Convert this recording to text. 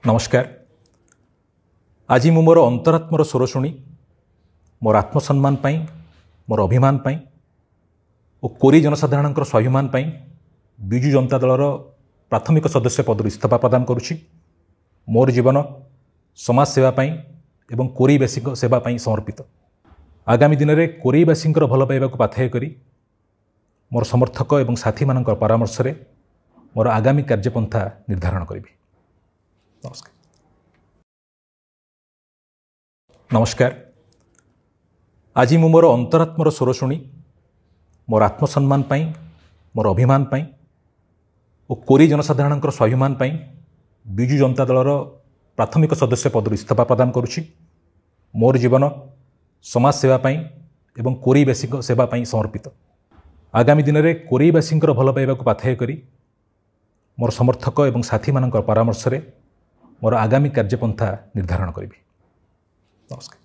नमस्कार। आज मु मोर अंतरात्मर स्वर शुणी मोर आत्मसम्मान पाई, मोर अभिमान पाई और कोरी जनसाधारण स्वाभिमान पाई विजु जनता दलर प्राथमिक सदस्य पद इस्तीफा प्रदान करुछि। मोर जीवन समाज सेवा पाई एवं कोरीवासी सेवा पाई समर्पित। आगामी दिन में कोरीवासी भल पाइबा पाथेय करी मोर समर्थक एवं साथी मान परामर्श रे मोर आगामी कार्यपंथा निर्धारण करी। नमस्कार। आज मु मोर अंतरात्मर स्वर शुणी मोर आत्मसम्मान पाई, मोर अभिमान पाई और कोरी जनसाधारण स्वाभिमान पाई विजु जनता दलर प्राथमिक सदस्य पद इस्तीफा प्रदान करुछि। मोर जीवन समाज सेवा पाई एवं कोरीवासी सेवा पाई समर्पित। आगामी दिन में कोरीवासी भल पाइबा पाथेय करी मोर समर्थक एवं साथी मान परामर्श रे मोर आगामी कार्यपंथा निर्धारण करी। नमस्कार।